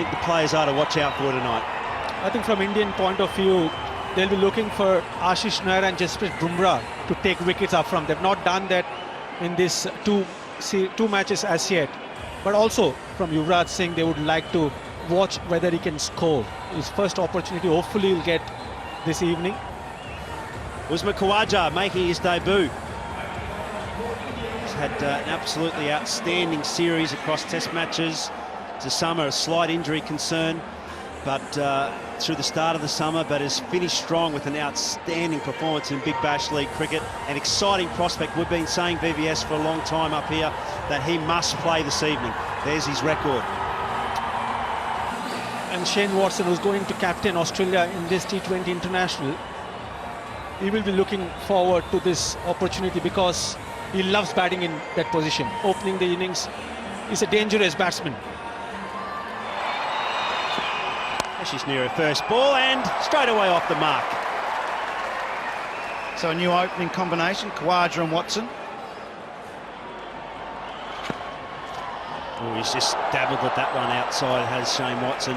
think the players are to watch out for tonight? I think from Indian point of view, they'll be looking for Ashish Nair and Jasprit Bumrah to take wickets up from. They've not done that in this two matches as yet. But also from Yuvraj Singh, they would like to watch whether he can score. His first opportunity, hopefully he'll get this evening. Usman Khawaja making his debut. He's had an absolutely outstanding series across test matches. To summer, a slight injury concern, but through the start of the summer, but has finished strong with an outstanding performance in Big Bash League cricket. An exciting prospect. We've been saying VVS for a long time up here that he must play this evening. There's his record. And Shane Watson, who's going to captain Australia in this T20 international, he will be looking forward to this opportunity because he loves batting in that position. Opening the innings, he's a dangerous batsman. She's near her first ball and straight away off the mark. So a new opening combination, Khawaja and Watson. Oh, he's just dabbled at that one outside, has Shane Watson.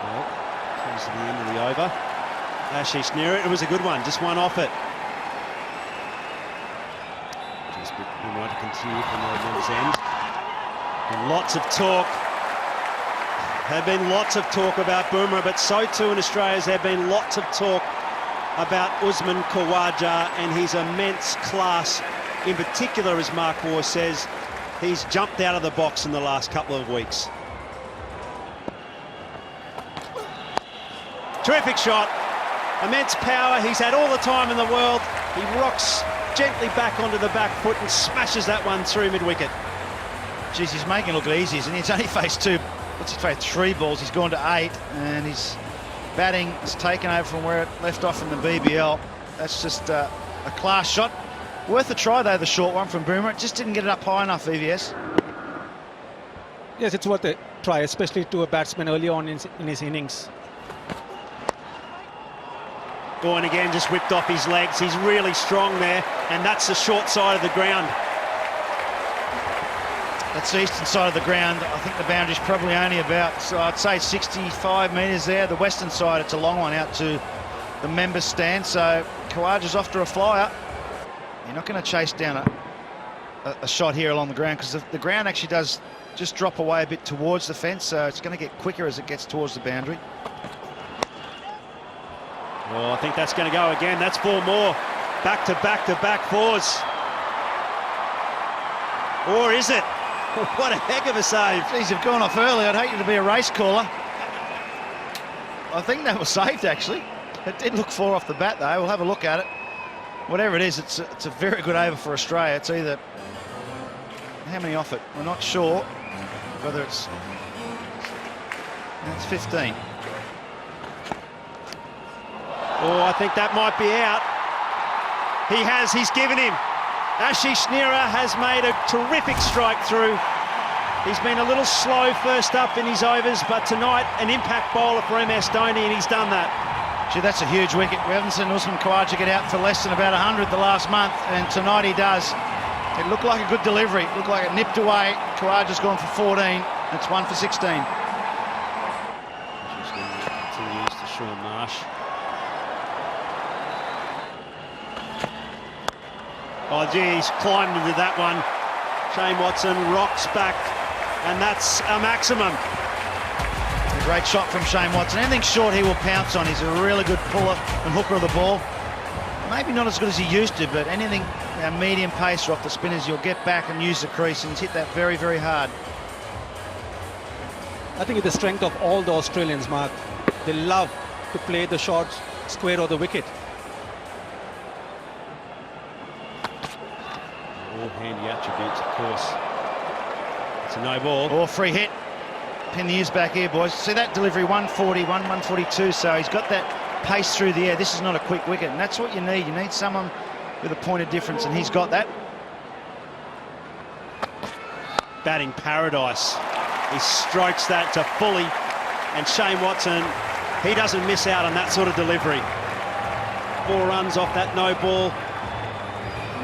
Well, comes to the end of the over. Ashish near it. It was a good one, just one off it. We might continue from the men's end. And lots of talk. There have been lots of talk about Bumrah, but so too in Australia there have been lots of talk about Usman Khawaja and his immense class. In particular, as Mark Waugh says, he's jumped out of the box in the last couple of weeks. Terrific shot. Immense power. He's had all the time in the world. He rocks gently back onto the back foot and smashes that one through mid-wicket. Geez, he's making it look easy, isn't he? He's only faced three balls. He's gone to 8, and his batting is taken over from where it left off in the BBL. That's just a class shot. Worth a try, though, the short one from Bumrah. Just didn't get it up high enough, VVS. Yes, it's worth a try, especially to a batsman early on in his innings. Going again, just whipped off his legs. He's really strong there, and that's the short side of the ground. That's the eastern side of the ground. I think the boundary's probably only about, I'd say, 65 metres there. The western side, it's a long one out to the members' stand. So Khawaja's off to a flyer. You're not going to chase down a shot here along the ground because the ground actually does just drop away a bit towards the fence, so it's going to get quicker as it gets towards the boundary. Oh, I think that's going to go again. That's 4 more. Back to back to back 4s. Or is it? What a heck of a save. Geez, they've gone off early. I'd hate you to be a race caller. I think that was saved, actually. It did look 4 off the bat, though. We'll have a look at it. Whatever it is, it's a very good over for Australia. It's either... How many off it? We're not sure whether it's... It's 15. Oh, I think that might be out. He's given him. Ashish Nehra has made a terrific strike through. He's been a little slow first up in his overs, but tonight an impact bowler for MS Dhoni, and he's done that. Gee, that's a huge wicket. We haven't seen Usman Khawaja get out for less than about 100 the last month, and tonight he does. It looked like a good delivery. It looked like it nipped away. Khawaja's gone for 14. It's 1 for 16. Continues to Sean Marsh. Oh, gee, he's climbed into that one. Shane Watson rocks back, and that's a maximum. A great shot from Shane Watson. Anything short he will pounce on. He's a really good puller and hooker of the ball. Maybe not as good as he used to, but anything medium pace off the spinners, you'll get back and use the crease, and he's hit that very, very hard. I think it's the strength of all the Australians, Mark. They love to play the short square or the wicket. All handy attributes, of course. It's a no ball. Or free hit. Pin the ears back here, boys. See that delivery, 141, 142. So he's got that pace through the air. This is not a quick wicket, and that's what you need. You need someone with a point of difference, and he's got that. Batting paradise. He strokes that to fully, and Shane Watson, he doesn't miss out on that sort of delivery. 4 runs off that no ball.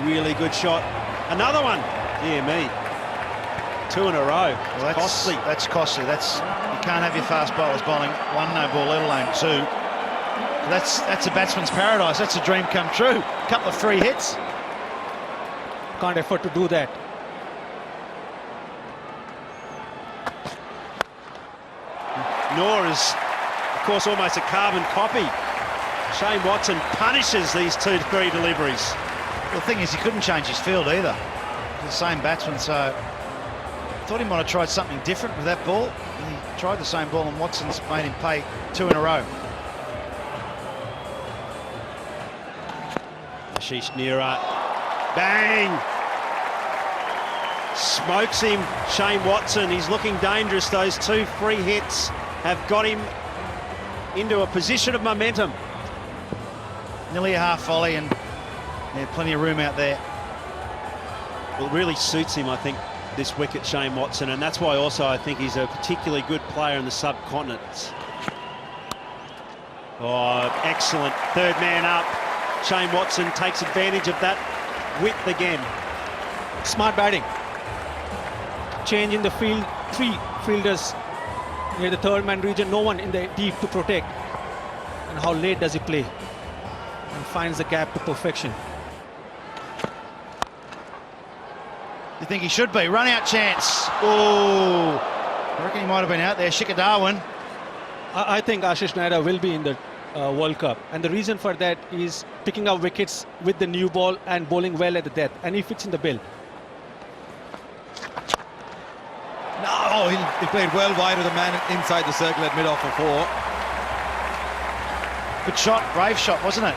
Really good shot. Another one. Dear me. 2 in a row. Well, that's costly. That's costly. You can't have your fast bowlers bowling 1 no ball, let alone 2. That's a batsman's paradise. That's a dream come true. A couple of free hits. Can't afford to do that. Noor is, of course, almost a carbon copy. Shane Watson punishes these 2-3 deliveries. The thing is, he couldn't change his field either. He's the same batsman, so I thought he might have tried something different with that ball. He tried the same ball, and Watson's made him pay 2 in a row. Ashish Nehra, bang! Smokes him, Shane Watson. He's looking dangerous. Those 2 free hits have got him into a position of momentum. Nearly a half volley, and plenty of room out there. Well, it really suits him, I think, this wicket, Shane Watson, and that's why also I think he's a particularly good player in the subcontinent. Oh, excellent. 3rd man up. Shane Watson takes advantage of that width again. Smart batting. Change in the field. 3 fielders near the 3rd man region. No one in the deep to protect. And how late does he play? And finds the gap to perfection. You think he should be? Run out chance. Oh, I reckon he might have been out there. Shikhar Dhawan. I think Ashish Nehra will be in the World Cup, and the reason for that is picking up wickets with the new ball and bowling well at the death, and he fits in the bill. No, he played well wide of the man inside the circle at mid-off for 4. Good shot, brave shot, wasn't it?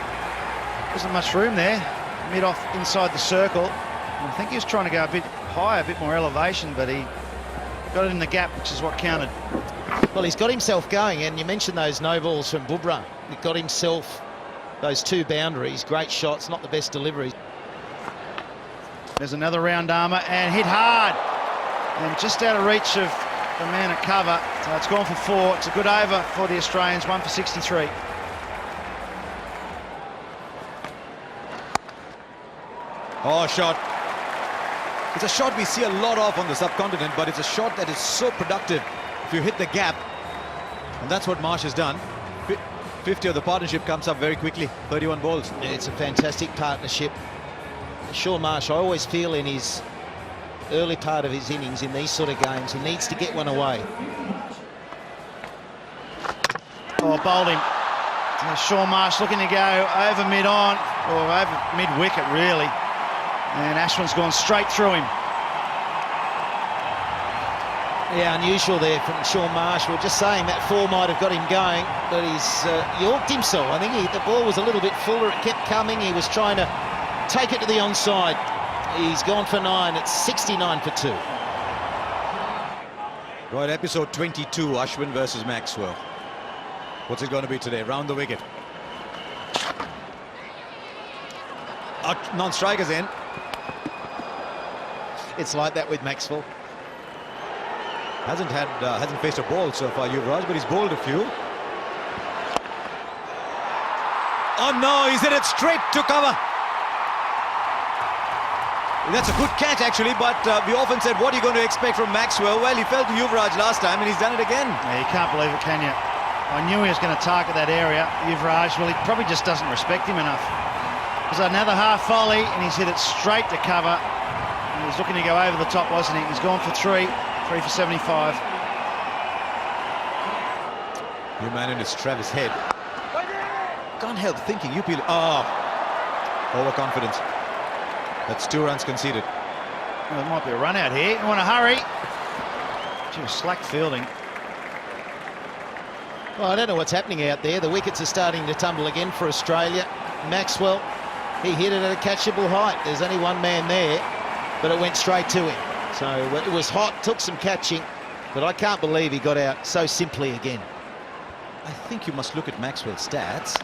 Wasn't much room there. Mid-off inside the circle. I think he was trying to go a bit higher, a bit more elevation, but he got it in the gap, which is what counted. Well, he's got himself going, and you mentioned those no balls from Bumrah. He got himself those 2 boundaries. Great shots, not the best deliveries. There's another round armour, and hit hard. And just out of reach of the man at cover. So it's gone for 4. It's a good over for the Australians, 1 for 63. Oh, shot. It's a shot we see a lot of on the subcontinent, but it's a shot that is so productive if you hit the gap. And that's what Marsh has done. 50 of the partnership comes up very quickly. 31 balls. It's a fantastic partnership. Shaun Marsh, I always feel in his early part of his innings in these sort of games, he needs to get one away. Oh, bowled him. Shaun Marsh looking to go over mid-on, or over mid-wicket, really. And Ashwin's gone straight through him. Yeah, unusual there from Shaun Marsh. We were just saying that 4 might have got him going, but he's yorked himself. I think the ball was a little bit fuller. It kept coming. He was trying to take it to the onside. He's gone for 9. It's 69 for 2. Right, episode 22, Ashwin versus Maxwell. What's it going to be today? Round the wicket. Non-strikers in. It's like that with Maxwell. Hasn't faced a ball so far, Yuvraj, but he's bowled a few. Oh no, he's hit it straight to cover. That's a good catch actually, but we often said, what are you going to expect from Maxwell? Well, he fell to Yuvraj last time and he's done it again. Yeah, you can't believe it, can you? I knew he was going to target that area, Yuvraj. Well, he probably just doesn't respect him enough. There's another half volley and he's hit it straight to cover. He was looking to go over the top, wasn't he? He's gone for 3 for 75. New man in his Travis Head. Can't help thinking UP. Oh, overconfidence. That's 2 runs conceded. Well, there might be a run out here. You want to hurry? Gee, slack fielding. Well, I don't know what's happening out there. The wickets are starting to tumble again for Australia. Maxwell, he hit it at a catchable height. There's only 1 man there, but it went straight to him. So it was hot, took some catching, but I can't believe he got out so simply again. I think you must look at Maxwell's stats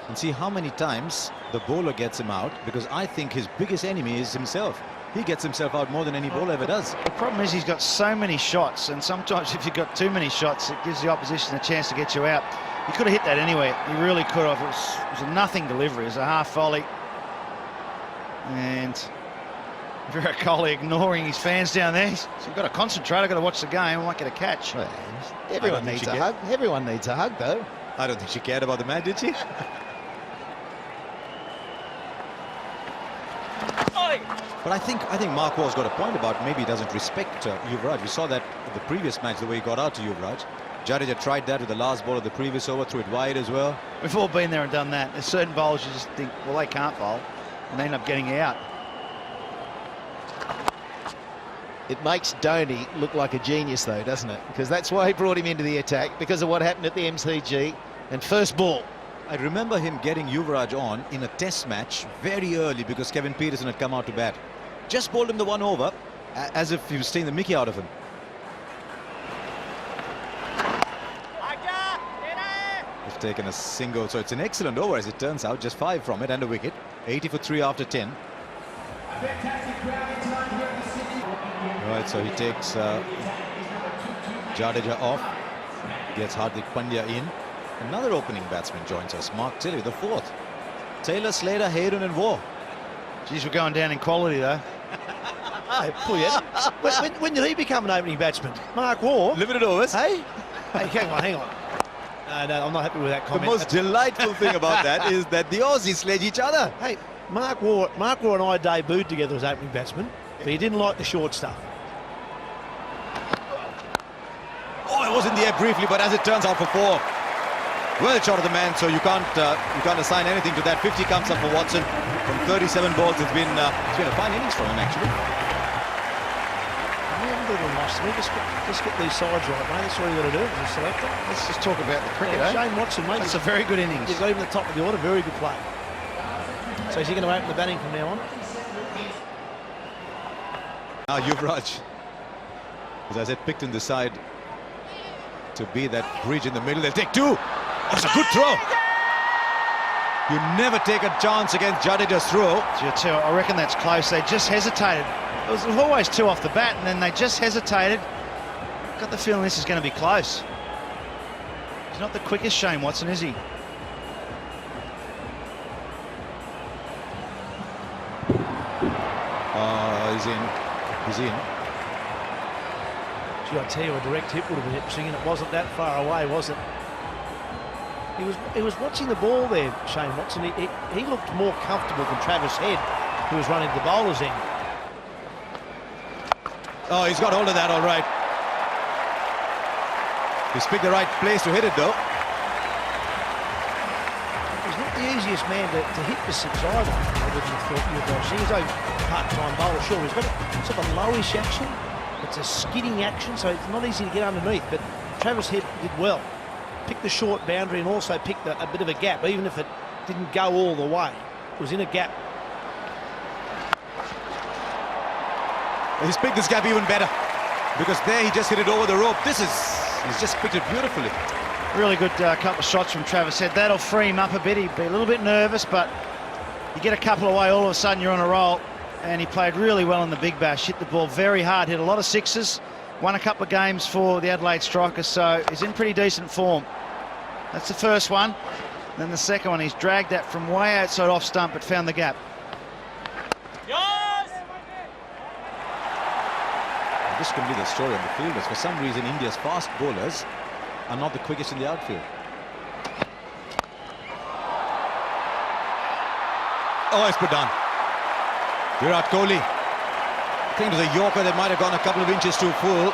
and see how many times the bowler gets him out, because I think his biggest enemy is himself. He gets himself out more than any bowler ever does. The problem is he's got so many shots, and sometimes if you've got too many shots, it gives the opposition a chance to get you out. He could have hit that anyway. He really could have. It was a nothing delivery. It was a half volley. And Virat Kohli ignoring his fans down there. So you've got to concentrate. I've got to watch the game. I might get a catch. Well, everyone needs a hug. Everyone needs a hug, though. I don't think she cared about the match, did she? But I think Mark Wall's got a point about maybe he doesn't respect Yuvraj. We saw that in the previous match, the way he got out to Yuvraj. Jadeja tried that with the last ball of the previous over, threw it wide as well. We've all been there and done that. There's certain bowlers you just think, well, they can't bowl, and they end up getting out. It makes Dhoni look like a genius, though, doesn't it? Because that's why he brought him into the attack, because of what happened at the MCG. And first ball. I remember him getting Yuvraj on in a test match very early because Kevin Peterson had come out to bat. Just bowled him the one over, as if he was taking the mickey out of him. He's taken a single, so it's an excellent over as it turns out. Just 5 from it and a wicket. 80 for 3 after 10. Right, so he takes Jadeja off. Gets Hardik Pandya in. Another opening batsman joins us, Mark Tilley, the 4th. Taylor, Slater, Hayden and Waugh. Geez, we're going down in quality, though. Hey, when did he become an opening batsman? Mark Waugh? Limited overs. Hey? Hey, hang on. No, I'm not happy with that The comment. most delightful thing about that is that the Aussies sledge each other. Hey, Mark Waugh and I debuted together as opening batsmen, but he didn't like the short stuff. Oh, it was in the air briefly, but as it turns out for 4. Well shot of the man, so you can't assign anything to that. 50 comes up for Watson from 37 balls. It's been a fine innings from him, actually. Just get these sides right, mate. That's all you got to do as a selector. Let's just talk about the cricket, eh? Shane Watson, mate. That's a very good innings. You've got him at the top of the order. Very good play. So is he going to open the batting from now on? Now Yuvraj, as I said, picked in the side to be that bridge in the middle. They'll take 2. Oh, it's a good throw. You never take a chance against Jadeja's throw. I reckon that's close. They just hesitated. It was always 2 off the bat, and then they just hesitated. Got the feeling this is going to be close. He's not the quickest Shane Watson, is he? He's in. He's in. Gee, I tell you, a direct hit would have been interesting, and it wasn't that far away, was it? He was watching the ball there, Shane Watson. He looked more comfortable than Travis Head, who was running the bowler's end. Oh, he's got hold of that all right. He's picked the right place to hit it, though. He's not the easiest man to hit the 6 either. I wouldn't have thought he's a part-time bowler, sure. He's got a sort of a lowish action. It's a skidding action, so it's not easy to get underneath. But Travis Head did well. Picked the short boundary and also picked a bit of a gap, even if it didn't go all the way. It was in a gap. He's picked this gap even better because there he just hit it over the rope. He's just picked it beautifully. Really good couple of shots from Travis Head. That'll free him up a bit. He'd be a little bit nervous, but you get a couple away, all of a sudden you're on a roll. And he played really well in the big bash. Hit the ball very hard, hit a lot of 6s. Won a couple of games for the Adelaide Strikers, so he's in pretty decent form. That's the first one. Then the second one, he's dragged that from way outside off stump, but found the gap. This can be the story on the field, as for some reason India's fast bowlers are not the quickest in the outfield. Oh, it's put down. Virat Kohli. I think it was a Yorker that might have gone a couple of inches too full.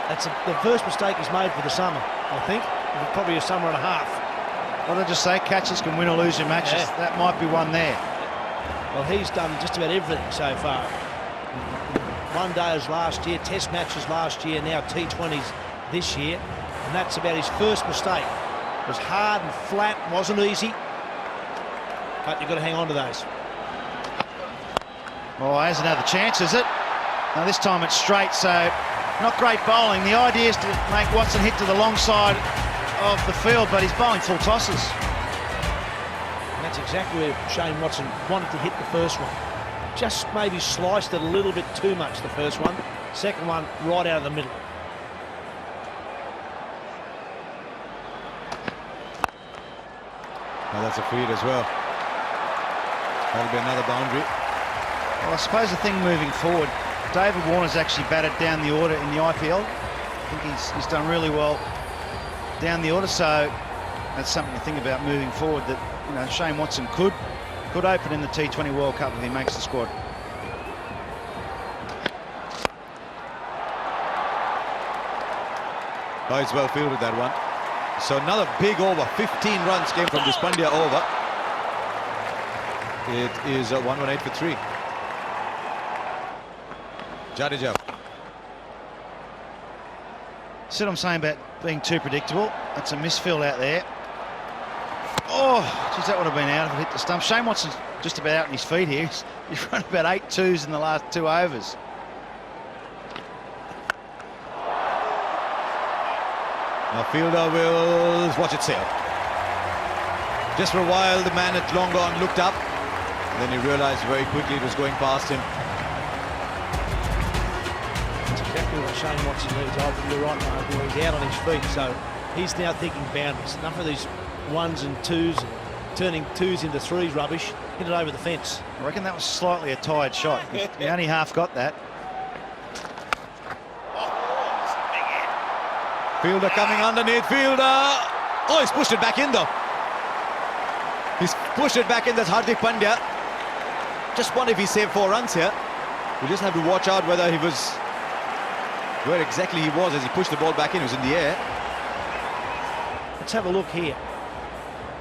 That's the first mistake he's made for the summer, I think. Probably a summer and a half. What did I just say? Catches can win or lose your matches. Yeah. That might be one there. Well, he's done just about everything so far. One days last year, test matches last year, now T20s this year. And that's about his first mistake. It was hard and flat, wasn't easy. But you've got to hang on to those. Oh, there's another chance, is it? Now this time it's straight, so not great bowling. The idea is to make Watson hit to the long side of the field, but he's bowling full tosses. And that's exactly where Shane Watson wanted to hit the first one. Just maybe sliced it a little bit too much, the first one. Second one, right out of the middle. Now that's a feed as well. That'll be another boundary. Well, I suppose the thing moving forward, David Warner's actually batted down the order in the IPL. I think he's done really well down the order, so that's something to think about moving forward, that, you know, Shane Watson could open in the T20 World Cup if he makes the squad. Oh, it's well fielded, that one. So another big over. 15 runs came from this Pandya over. It is 118 for 3. Jadeja. See what I'm saying about being too predictable? That's a misfield out there. Oh, geez, that would have been out if it hit the stump. Shane Watson's just about out on his feet here. He's run about 8 twos in the last 2 overs. Now fielder will watch it sail. Just for a while, the man had long gone looked up. And then he realized very quickly it was going past him. That's exactly what Shane Watson needs. You're right, Mark. He's out on his feet, so he's now thinking boundaries. Enough of these 1s and 2s, and turning 2s into 3s rubbish. Hit it over the fence. I reckon that was slightly a tired shot. He only half got that. Fielder coming underneath, fielder. Oh, he's pushed it back in though. He's pushed it back in, that's Hardik Pandya. Just wonder if he saved 4 runs here. We just have to watch out whether he was, where exactly he was as he pushed the ball back in. He was in the air. Let's have a look here.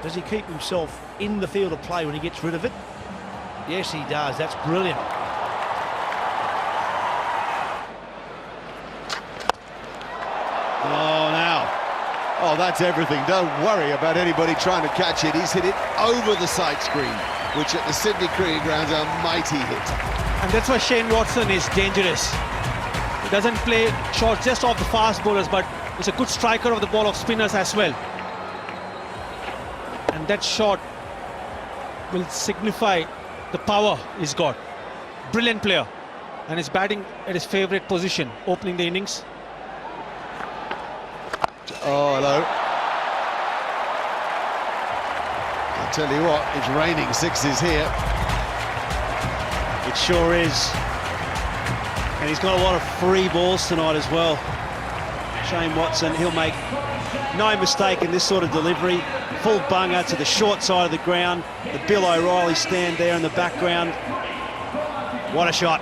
Does he keep himself in the field of play when he gets rid of it? Yes, he does. That's brilliant. Oh, now. Oh, that's everything. Don't worry about anybody trying to catch it. He's hit it over the side screen, which at the Sydney Cricket Ground is a mighty hit. And that's why Shane Watson is dangerous. He doesn't play shots just off the fast bowlers, but he's a good striker of the ball of spinners as well. And that shot will signify the power he's got. Brilliant player. And he's batting at his favourite position, opening the innings. Oh, hello. I'll tell you what, it's raining 6s here. It sure is. And he's got a lot of free balls tonight as well. Shane Watson, he'll make no mistake in this sort of delivery. Full bunger to the short side of the ground. The Bill O'Reilly stand there in the background. What a shot.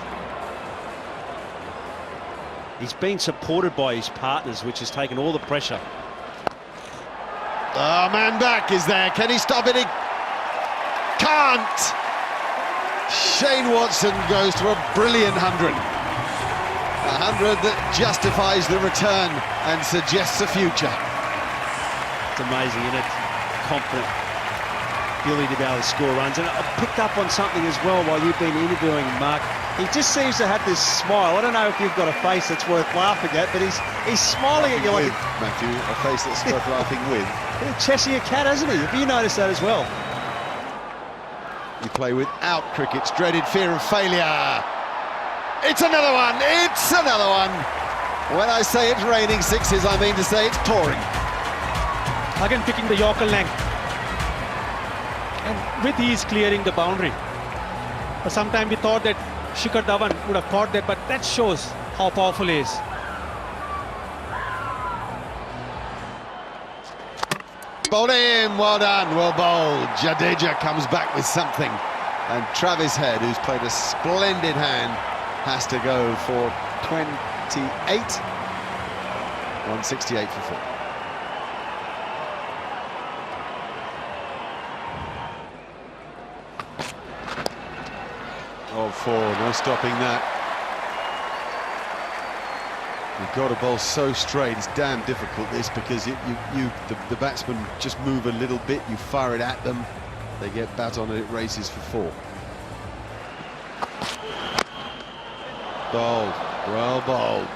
He's been supported by his partners, which has taken all the pressure. Oh, man back is there. Can he stop it? He can't. Shane Watson goes to a brilliant 100. A 100 that justifies the return and suggests a future. It's amazing, isn't it? Confident ability to be able to score runs. And I picked up on something as well while you've been interviewing him, Mark. He just seems to have this smile. I don't know if you've got a face that's worth laughing at, but he's smiling at you like Matthew, a face that's worth laughing with. a Cheshire cat, hasn't he? Have you noticed that as well? You play without cricket's dreaded fear of failure. It's another one. It's another one. When I say it's raining 6s, I mean to say it's pouring. Again picking the Yorker length. And with ease clearing the boundary. But sometimes we thought that Shikhar Dhawan would have caught that, but that shows how powerful he is. Bowled in, well done, well bowled. Jadeja comes back with something. And Travis Head, who's played a splendid hand, has to go for 28. 168 for 4. Oh, 4, no stopping that. You've got to bowl so straight, it's damn difficult this, because the batsmen just move a little bit, you fire it at them, they get bat on and it races for 4. Bowled, well bowled.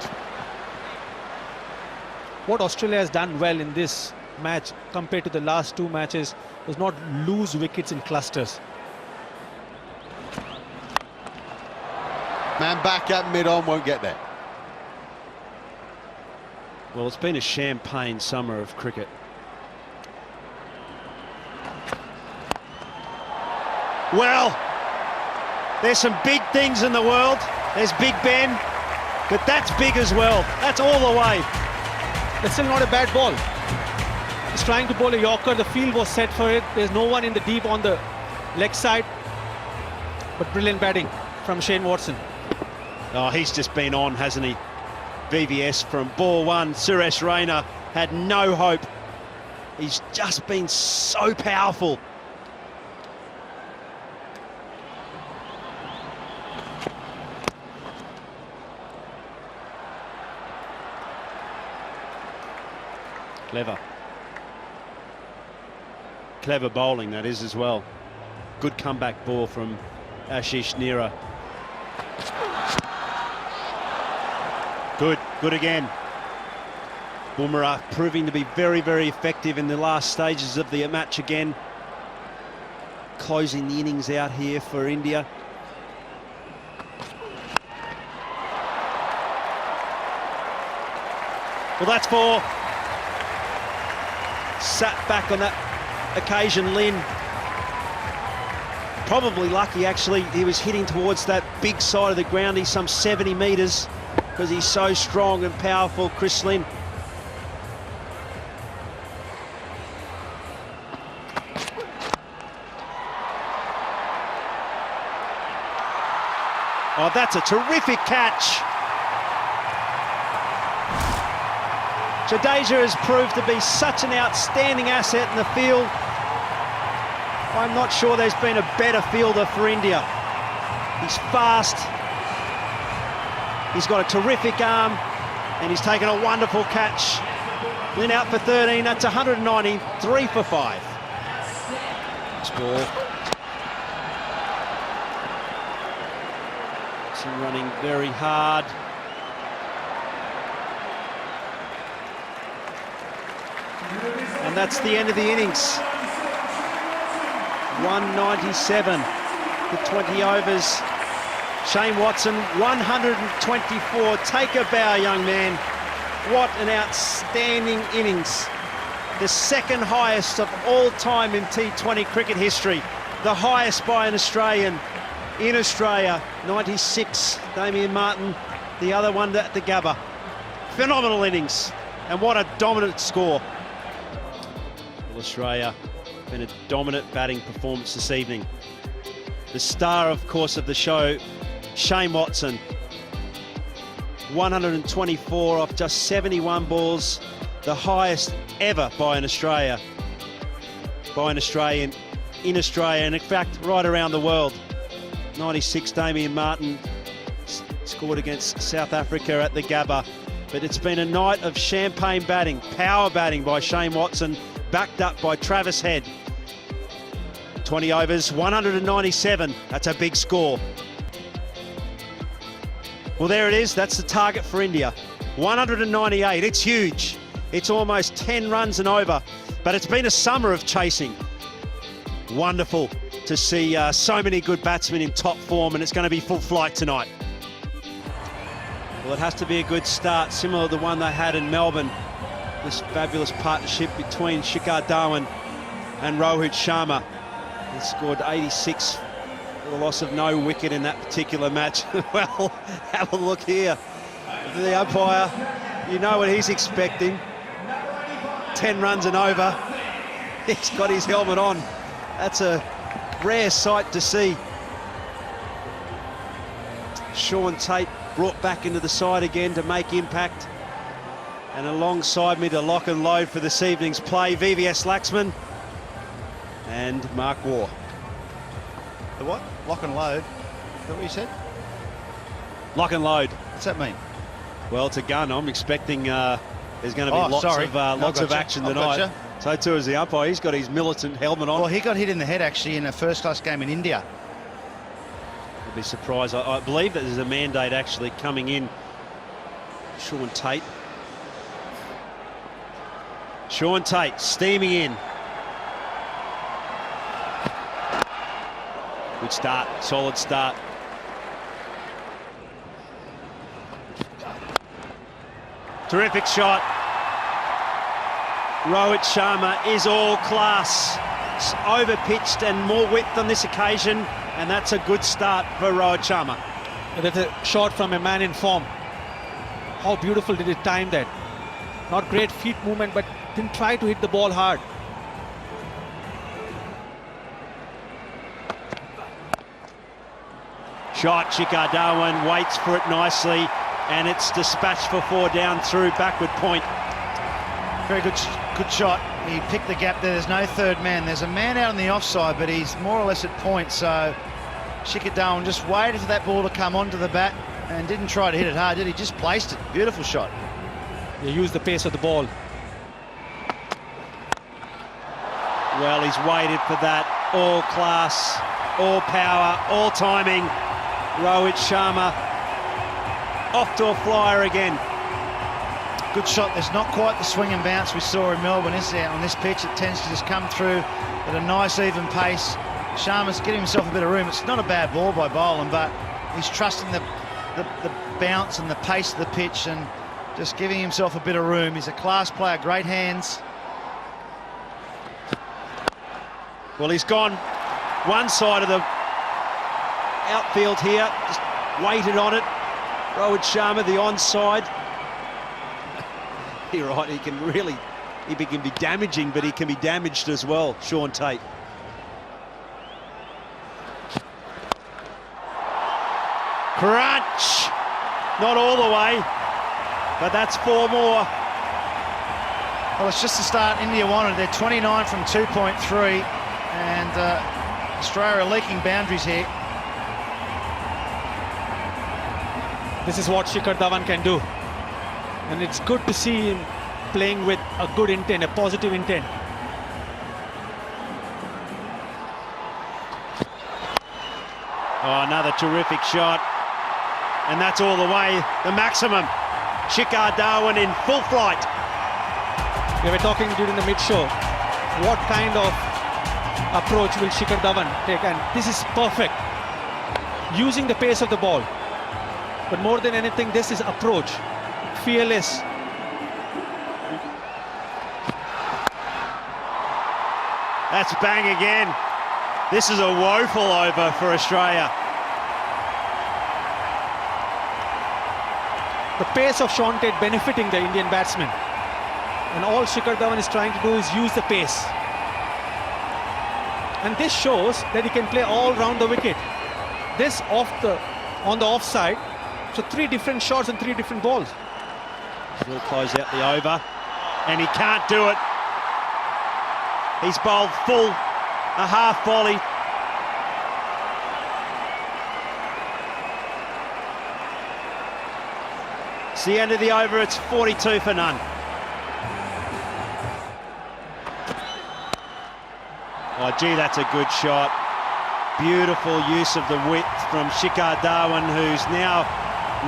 What Australia has done well in this match compared to the last 2 matches was not lose wickets in clusters. Man back at mid-on, won't get there. Well, it's been a champagne summer of cricket. Well, There's some big things in the world. There's Big Ben, but that's big as well. That's all the way. That's still not a bad ball. He's trying to bowl a Yorker. The field was set for it. There's no one in the deep on the leg side. But brilliant batting from Shane Watson. Oh, he's just been on, hasn't he? VVS from ball one. Suresh Raina had no hope. He's just been so powerful. Clever bowling, that is, as well. Good comeback ball from Ashish Nehra. Good again. Bumrah proving to be very, very effective in the last stages of the match again. Closing the innings out here for India. Well, that's four. Sat back on that occasion, Lynn. Probably lucky, actually. He was hitting towards that big side of the ground. He's some 70 metres because he's so strong and powerful, Chris Lynn. Oh, that's a terrific catch. Jadeja has proved to be such an outstanding asset in the field. I'm not sure there's been a better fielder for India. He's fast, he's got a terrific arm, and he's taken a wonderful catch. Lynn out for 13, that's 190, 3 for 5. Nice ball. Watson running very hard. And that's the end of the innings. 197 with 20 overs. Shane Watson, 124. Take a bow, young man. What an outstanding innings. The second highest of all time in T20 cricket history. The highest by an Australian in Australia. 96, Damien Martin. The other one at the Gabba. Phenomenal innings. And what a dominant score. Australia, been a dominant batting performance this evening. The star, of course, of the show, Shane Watson. 124 off just 71 balls, the highest ever by an Australian in Australia, and in fact, right around the world. 96, Damien Martin scored against South Africa at the Gabba. But it's been a night of champagne batting, power batting by Shane Watson, backed up by Travis Head. 20 overs, 197. That's a big score. Well, there it is. That's the target for India. 198. It's huge. It's almost 10 runs and over. But it's been a summer of chasing. Wonderful to see so many good batsmen in top form, and it's going to be full flight tonight. Well, it has to be a good start, similar to the one they had in Melbourne. This fabulous partnership between Shikhar Dhawan and Rohit Sharma. He scored 86 for the loss of no wicket in that particular match. Well, have a look here. The umpire, you know what he's expecting. 10 runs and over. He's got his helmet on. That's a rare sight to see. Sean Tate brought back into the side again to make impact. And alongside me to lock and load for this evening's play, VVS Laxman and Mark Waugh. The what? Lock and load? Is that what you said? Lock and load. What's that mean? Well, it's a gun. I'm expecting there's going to be lots of action tonight. So too is the umpire. He's got his militant helmet on. Well, he got hit in the head actually in a first-class game in India. I'd be surprised. I believe that there's a mandate actually coming in. Sean Tate. Sean Tate steaming in. Good start, solid start. Terrific shot. Rohit Sharma is all class. Over pitched and more width on this occasion. And that's a good start for Rohit Sharma. That's a shot from a man in form. How beautiful did he time that? Not great feet movement, but didn't try to hit the ball hard. Shot, Shikhar Dhawan waits for it nicely, and it's dispatched for 4 down through backward point. Very good shot. He picked the gap there. There's no third man. There's a man out on the offside, but he's more or less at point. So Shikhar Dhawan just waited for that ball to come onto the bat and didn't try to hit it hard, did he? Just placed it. Beautiful shot. They used the pace of the ball. Well, he's waited for that. All class, all power, all timing. Rohit Sharma off to a flyer again. Good shot. There's not quite the swing and bounce we saw in Melbourne, is there? On this pitch, it tends to just come through at a nice even pace. Sharma's getting himself a bit of room. It's not a bad ball by Boland, but he's trusting the bounce and the pace of the pitch and just giving himself a bit of room. He's a class player, great hands. Well, he's gone one side of the outfield here, just waited on it. Rohit Sharma, the onside. You're right, he can be damaging, but he can be damaged as well, Sean Tate. Crunch! Not all the way, but that's 4 more. Well, it's just the start India wanted. They're 29 from 2.3, and Australia are leaking boundaries here. This is what Shikhar Dhawan can do. And it's good to see him playing with a good intent, a positive intent. Oh, another terrific shot. And that's all the way, the maximum. Shikhar Dhawan in full flight. We were talking during the mid-show. What kind of approach will Shikhar Dhawan take? And this is perfect. Using the pace of the ball. But more than anything, this is approach. Fearless. That's bang again. This is a woeful over for Australia. The pace of Sean Tate benefiting the Indian batsman. And all Shikhar Dhawan is trying to do is use the pace. And this shows that he can play all round the wicket. This on the offside. So 3 different shots and 3 different balls. He'll close out the over, and he can't do it. He's bowled full, a half volley. It's the end of the over, it's 42 for none. Oh, gee, that's a good shot. Beautiful use of the width from Shikhar Dhawan, who's now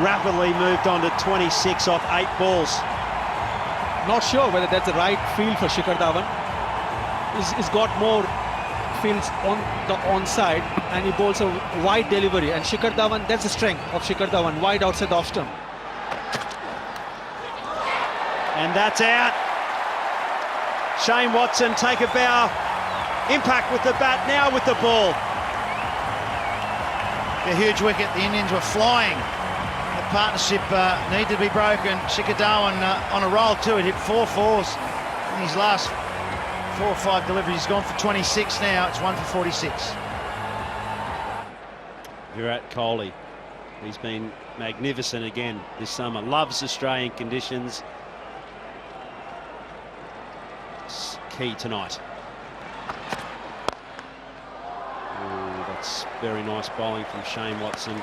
rapidly moved on to 26 off 8 balls. Not sure whether that's the right field for Shikhar Dhawan. He's got more fields on the onside, and he bowls a wide delivery. And Shikhar Dhawan, that's the strength of Shikhar Dhawan, wide outside the off stump. And that's out. Shane Watson take a bow. Impact with the bat, now with the ball. A huge wicket. The Indians were flying. The partnership needed to be broken. Shikhar Dhawan on a roll too. He hit 4 fours in his last 4 or 5 deliveries. He's gone for 26 now. It's 1 for 46. Virat Kohli, he's been magnificent again this summer. Loves Australian conditions. It's key tonight. Ooh, that's very nice bowling from Shane Watson.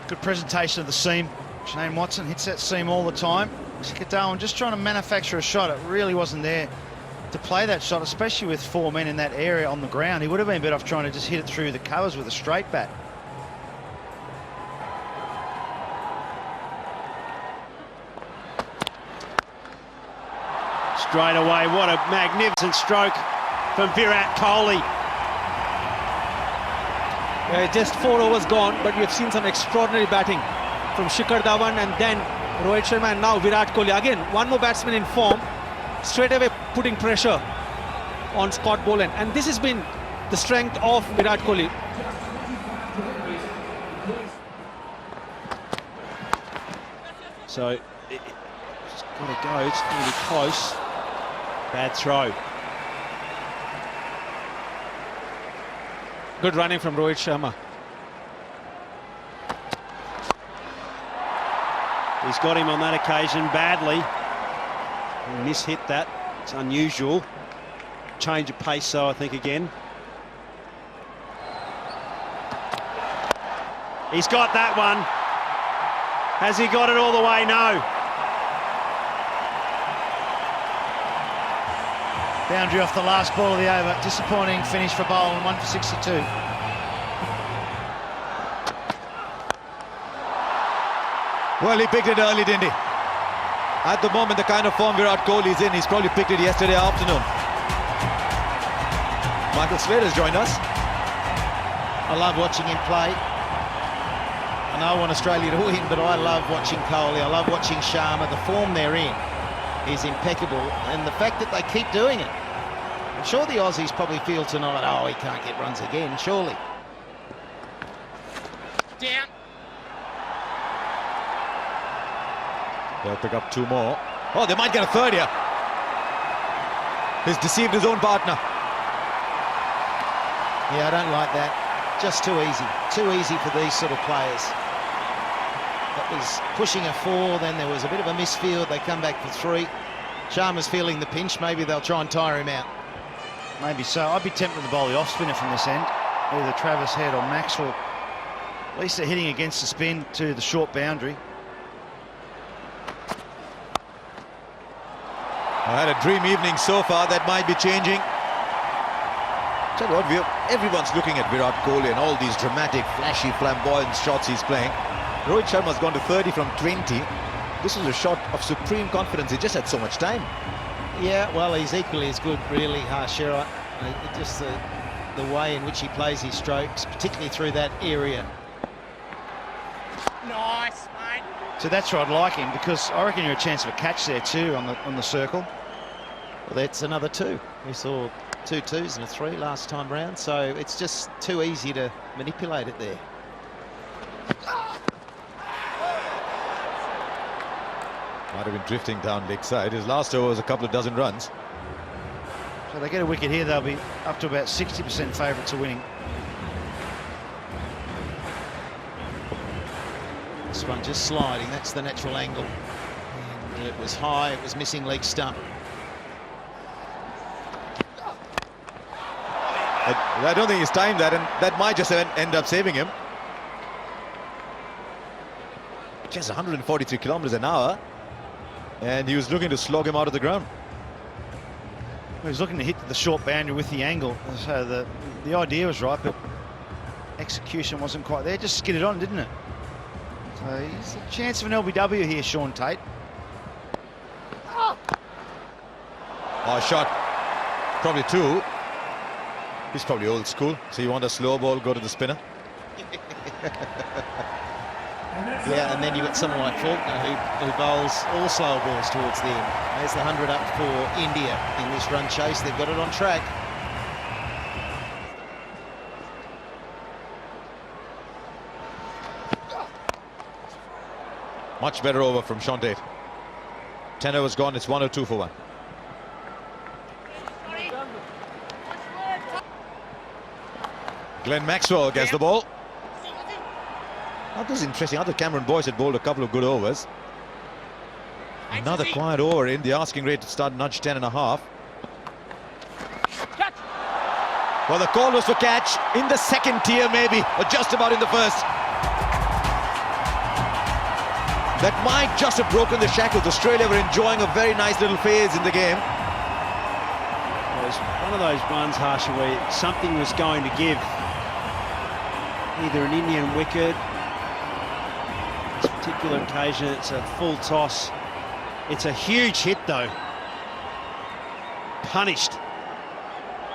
Good presentation of the seam. Shane Watson hits that seam all the time. Shikhar Dhawan just trying to manufacture a shot. It really wasn't there to play that shot, especially with 4 men in that area on the ground. He would have been better off trying to just hit it through the covers with a straight bat. Straight away, what a magnificent stroke from Virat Kohli. Just 4 overs gone, but we have seen some extraordinary batting from Shikhar Dhawan and then Rohit Sharma and now Virat Kohli. Again, one more batsman in form, straight away putting pressure on Scott Boland. And this has been the strength of Virat Kohli. So it's got to go. It's really close. Bad throw. Good running from Rohit Sharma. He's got him on that occasion badly. He mishit that. It's unusual. Change of pace, though, I think, again. He's got that one. Has he got it all the way? No. Boundary off the last ball of the over. Disappointing finish for Bowl, and 1 for 62. Well, he picked it early, didn't he? At the moment, the kind of form Virat Kohli is in, he's probably picked it yesterday afternoon. Michael Slater's joined us. I love watching him play. I know I want Australia to win, but I love watching Kohli. I love watching Sharma. The form they're in is impeccable, and the fact that they keep doing it. I'm sure the Aussies probably feel tonight, oh, he can't get runs again, surely. Down. They'll pick up 2 more. Oh, they might get a 3rd here. He's deceived his own partner. Yeah, I don't like that. Just too easy. Too easy for these sort of players. That was pushing a 4, then there was a bit of a misfield. They come back for 3. Sharma's feeling the pinch. Maybe they'll try and tire him out. Maybe so. I'd be tempted to bowl the off-spinner from this end. Either Travis Head or Maxwell. At least they're hitting against the spin to the short boundary. I had a dream evening so far. That might be changing. Tell you what, everyone's looking at Virat Kohli and all these dramatic, flashy, flamboyant shots he's playing. Rohit Sharma's gone to 30 from 20. This was a shot of supreme confidence. He just had so much time. Yeah, well, he's equally as good, really, Harshera. Just the way in which he plays his strokes, particularly through that area. Nice, mate. So that's where I'd like him, because I reckon you're a chance of a catch there too on the circle. Well, that's another 2. We saw 2 2s and a 3 last time round, so it's just too easy to manipulate it there. Might have been drifting down leg side. His last over was a couple of dozen runs. So they get a wicket here, they'll be up to about 60% favourites of winning. This one just sliding, that's the natural angle. And it was high, it was missing leg stump. I don't think he's timed that, and that might just end up saving him. Just 143 kilometers an hour, and he was looking to slog him out of the ground. He was looking to hit the short boundary with the angle, so the idea was right, but execution wasn't quite there. Just skidded on, didn't it? So he's a chance of an LBW here, Sean Tate. Oh, shot. Probably 2. He's probably old school, so you want a slow ball, go to the spinner. Yeah, and then you got someone like Faulkner who bowls all slower balls towards the end. There's the 100 up for India in this run chase. They've got it on track. Much better over from Sean Tate. 10 overs gone, it's 102 for 1. Glenn Maxwell gets the ball. That was interesting. Other Cameron Boyce had bowled a couple of good overs. Another quiet over in the asking rate to start nudge 10.5. Well, the call was for catch in the second tier maybe, or just about in the first. That might just have broken the shackles. Australia were enjoying a very nice little phase in the game. It was one of those ones, Harsha, where something was going to give. Either an Indian wicket. This particular occasion, it's a full toss. It's a huge hit, though. Punished.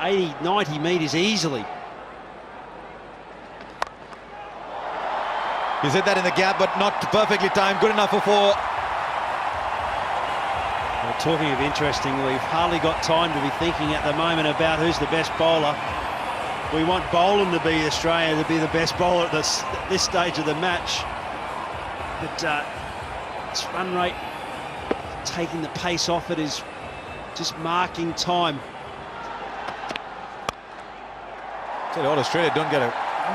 80, 90 metres easily. He's hit that in the gap, but not perfectly timed. Good enough for 4. Well, talking of interesting, we've hardly got time to be thinking at the moment about who's the best bowler. We want Boland to be Australia, to be the best bowler at this stage of the match. But its run rate, taking the pace off it, is just marking time. Tell you what, Australia don't get a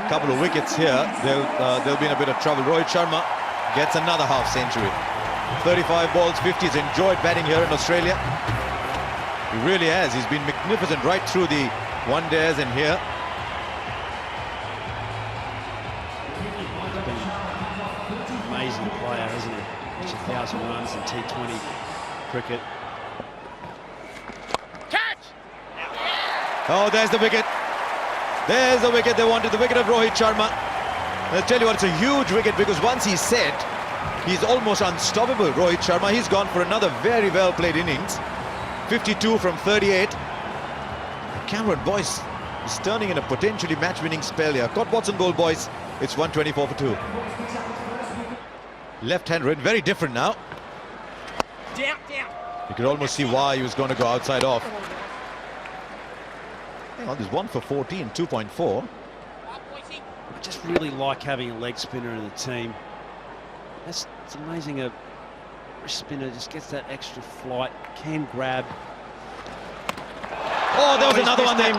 couple of wickets here, they'll be in a bit of trouble. Rohit Sharma gets another half century. 35 balls, 50. He's enjoyed batting here in Australia. He really has. He's been magnificent right through the one-days and here. Amazing player, isn't he? Reached 1,000 runs in T20 cricket. Oh, there's the wicket. There's the wicket. They wanted the wicket of Rohit Sharma. I'll tell you what, it's a huge wicket because once he's set, he's almost unstoppable, Rohit Sharma. He's gone for another very well-played innings. 52 from 38. Cameron Boyce is turning in a potentially match-winning spell here. Caught Watson goal, boys. It's 124 for 2. Left-hand run, very different now. Down. You could almost see why he was going to go outside off. Hang on, there's 1 for 14, 2.4. I just really like having a leg spinner in the team. It's amazing, a wrist spinner just gets that extra flight, can grab. Oh, there was another one there.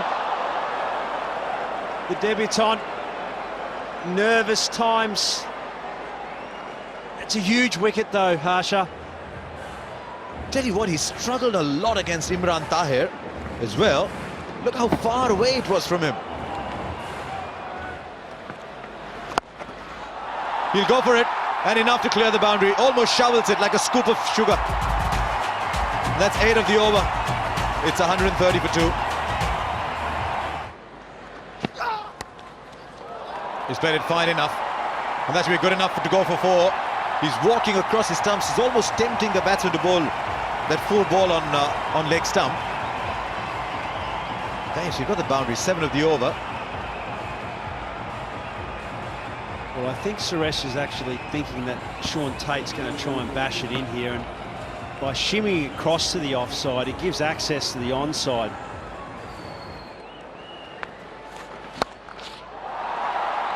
The debutant, nervous times. It's a huge wicket though, Harsha. Tell you what, he struggled a lot against Imran Tahir as well. Look how far away it was from him. He'll go for it, and enough to clear the boundary. Almost shovels it like a scoop of sugar. That's 8 of the over. It's 130 for 2. He's played it fine enough, and that should be good enough to go for 4. He's walking across his stumps. He's almost tempting the batsman to bowl that full ball on leg stump. Thanks, he got the boundary. 7 of the over. Well, I think Suresh is actually thinking that Sean Tate's going to try and bash it in here, and by shimmying across to the offside, it gives access to the onside.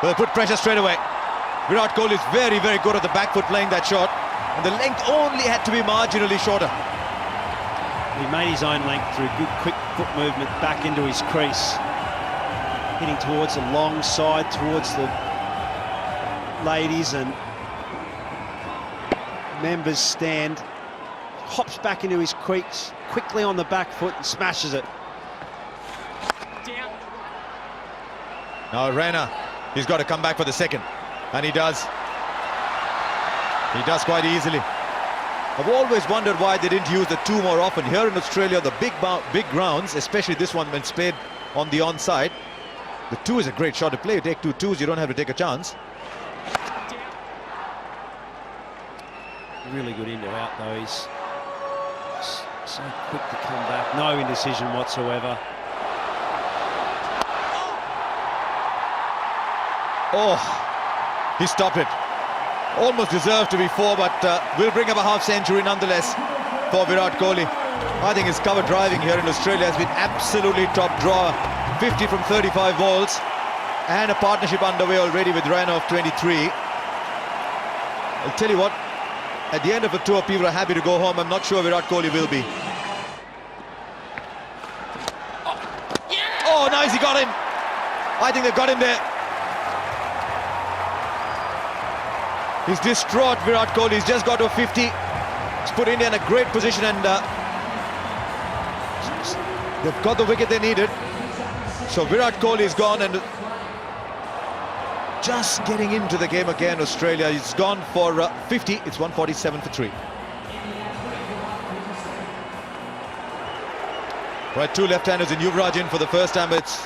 Well, they put pressure straight away. Virat Kohli is very good at the back foot playing that shot, and the length only had to be marginally shorter. He made his own length through good quick foot movement back into his crease, hitting towards the long side, towards the ladies and members stand. Hops back into his crease quickly on the back foot and smashes it. Now Raina, he's got to come back for the second, and he does. He does quite easily. I've always wondered why they didn't use the 2 more often. Here in Australia, the big grounds, especially this one when sped on the onside, the 2 is a great shot to play. You take 2 twos, you don't have to take a chance. Really good into out though. He's so quick to come back. No indecision whatsoever. Oh, he stopped it. Almost deserved to be 4, but will bring up a half century nonetheless for Virat Kohli. I think his cover driving here in Australia has been absolutely top drawer. 50 from 35 balls, and a partnership underway already with Raina of 23. I'll tell you what, at the end of a tour, people are happy to go home. I'm not sure Virat Kohli will be. Oh, nice, he got him. I think they got him there. He's distraught, Virat Kohli. He's just got to 50. He's put India in a great position, and they've got the wicket they needed. So Virat Kohli is gone, and just getting into the game again, Australia. He's gone for 50. It's 147 for 3. Right, 2 left-handers in Yuvraj in for the first time. It's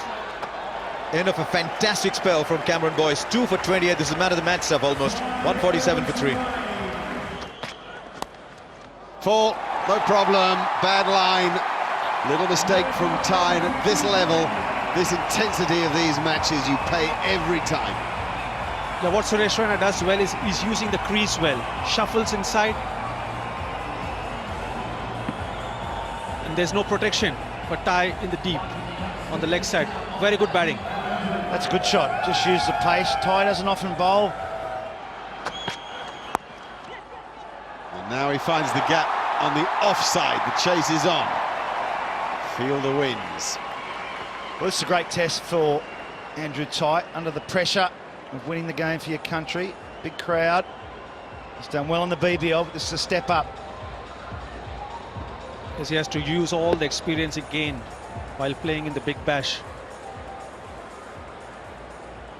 end of a fantastic spell from Cameron Boyce. 2 for 28. This is man of the match stuff almost. 147 for 3. 4, no problem. Bad line. Little mistake from Tyne at this level. This intensity of these matches you pay every time. Yeah, what Suresh Raina does well is he's using the crease well. Shuffles inside. And there's no protection for Ty in the deep on the leg side. Very good batting. That's a good shot. Just use the pace. Ty doesn't often bowl. And now he finds the gap on the offside. The chase is on. Fielder wins. Well, this is a great test for Andrew Ty under the pressure of winning the game for your country. Big crowd. He's done well in the BBL, but this is a step up. Because he has to use all the experience he gained while playing in the Big Bash.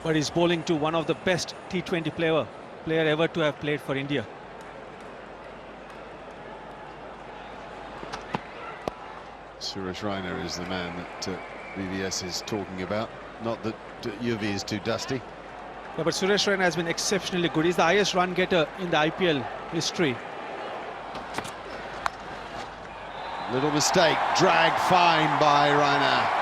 But he's bowling to one of the best T20 player ever to have played for India. Suresh Raina is the man that VVS is talking about. Not that UV is too dusty. Yeah, but Suresh Raina has been exceptionally good. He's the highest run getter in the IPL history. Little mistake, dragged fine by Raina.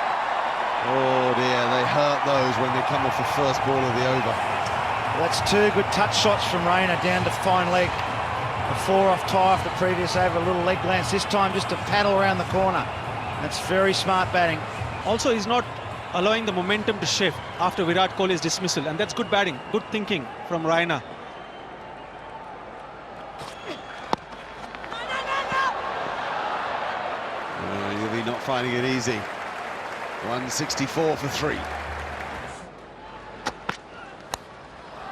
Oh dear, they hurt those when they come off the first ball of the over. Well, that's two good touch shots from Raina down to fine leg. A 4 off Ty off the previous over, a little leg glance. This time just to paddle around the corner. That's very smart batting. Also, he's not allowing the momentum to shift after Virat Kohli's dismissal, and that's good batting, good thinking from Raina. You'll be not finding it easy. 164 for 3.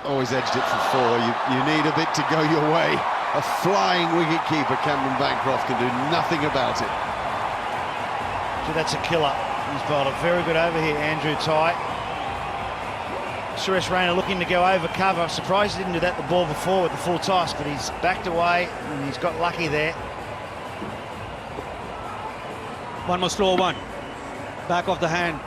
Always edged it for 4. You need a bit to go your way. A flying wicketkeeper, Cameron Bancroft, can do nothing about it. So that's a killer. He's bowled a very good over here, Andrew Ty. Suresh Raina looking to go over cover. Surprised he didn't do that the ball before with the full toss, but he's backed away and he's got lucky there. One more slow one. Back of the hand.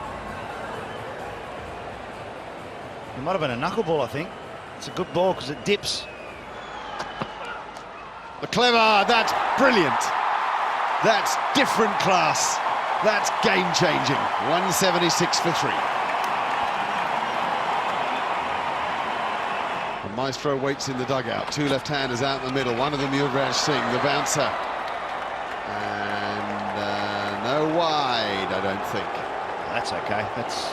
It might have been a knuckleball, I think. It's a good ball because it dips. The clever, that's brilliant. That's different class. That's game-changing. 176 for 3. The maestro waits in the dugout. 2 left-handers out in the middle. One of them, Yuvraj Singh, the bouncer. And no wide, I don't think. That's okay. That's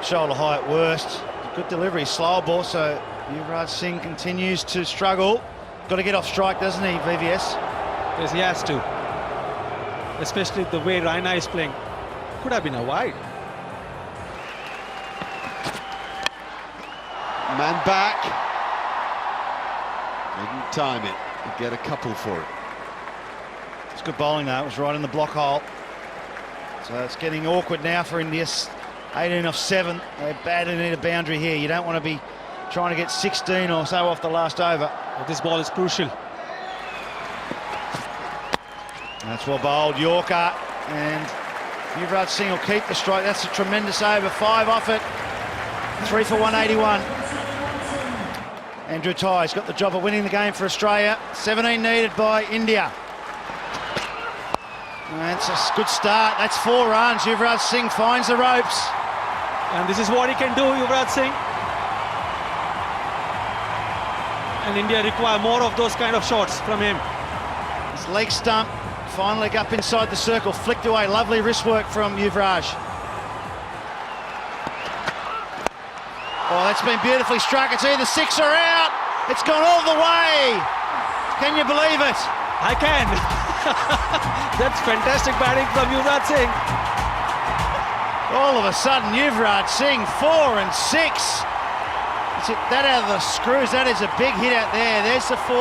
shoulder high at worst. Good delivery, slower ball, so Yuvraj Singh continues to struggle. Got to get off strike, doesn't he, VVS? Yes, he has to. Especially the way Raina is playing. Could have been a wide. Man back. Didn't time it. He'd get a couple for it. It's good bowling though, it was right in the block hole. So it's getting awkward now for India. 18 off 7. They badly need a boundary here. You don't want to be trying to get 16 or so off the last over. But this ball is crucial. That's well bowled, Yorker, and Yuvraj Singh will keep the strike. That's a tremendous over. 5 off it. 3 for 181. Andrew Ty's got the job of winning the game for Australia. 17 needed by India. That's a good start. That's 4 runs. Yuvraj Singh finds the ropes. And this is what he can do, Yuvraj Singh. And India require more of those kind of shots from him. His leg stump, final leg up inside the circle, flicked away. Lovely wrist work from Yuvraj. Oh, that's been beautifully struck. It's either 6 or out. It's gone all the way. Can you believe it? I can. That's fantastic batting from Yuvraj Singh. All of a sudden, Yuvraj Singh, 4 and 6. It's hit that out of the screws. That is a big hit out there. There's the 4.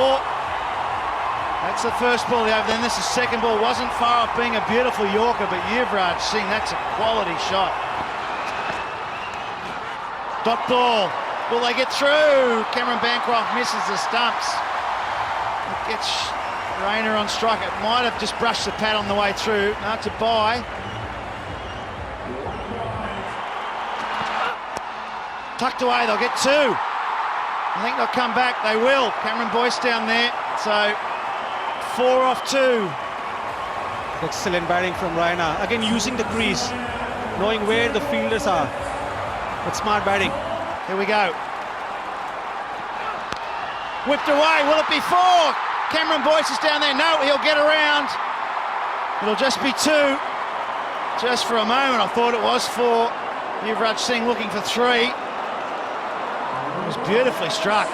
That's the first ball over. Then this is second ball. Wasn't far off being a beautiful Yorker, but Yuvraj Singh, that's a quality shot. Dot ball. Will they get through? Cameron Bancroft misses the stumps. It gets Raina on strike. It might have just brushed the pad on the way through. Now to buy. Tucked away, they'll get 2. I think they'll come back, they will. Cameron Boyce down there, so 4 off 2. Excellent batting from Raina. Again, using the crease, knowing where the fielders are. But smart batting. Here we go. Whipped away, will it be 4? Cameron Boyce is down there. No, he'll get around. It'll just be 2. Just for a moment, I thought it was 4. Yuvraj Singh looking for 3. It was beautifully struck.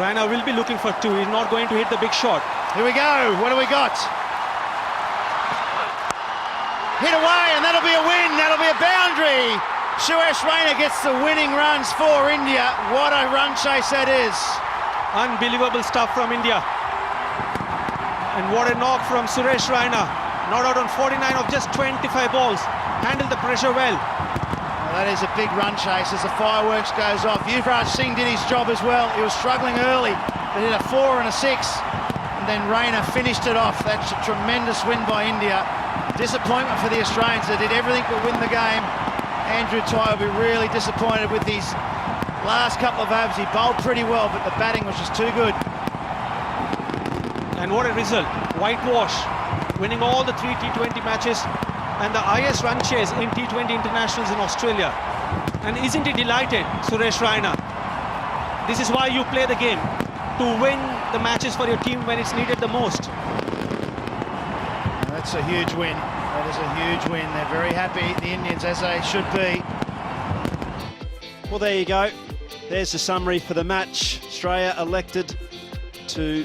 Raina will be looking for 2. He's not going to hit the big shot. Here we go. What do we got? Hit away, and that'll be a win. That'll be a boundary. Suresh Raina gets the winning runs for India. What a run chase that is. Unbelievable stuff from India. And what a knock from Suresh Raina. Not out on 49 of just 25 balls. Handled the pressure well. That is a big run chase as the fireworks goes off. Yuvraj Singh did his job as well. He was struggling early, but hit a 4 and a 6. And then Raina finished it off. That's a tremendous win by India. Disappointment for the Australians. They did everything but win the game. Andrew Ty will be really disappointed with these last couple of overs. He bowled pretty well, but the batting was just too good. And what a result. Whitewash. Winning all the 3 T20 matches. And the highest run chase in T20 internationals in Australia. And isn't he delighted, Suresh Raina? This is why you play the game, to win the matches for your team when it's needed the most. That's a huge win. That is a huge win. They're very happy, the Indians, as they should be. Well, there you go. There's the summary for the match. Australia elected to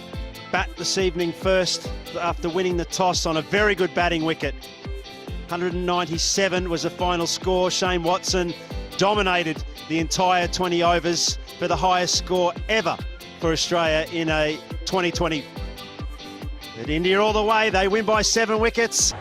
bat this evening first after winning the toss on a very good batting wicket. 197 was the final score. Shane Watson dominated the entire 20 overs for the highest score ever for Australia in a 2020. But India all the way, they win by 7 wickets.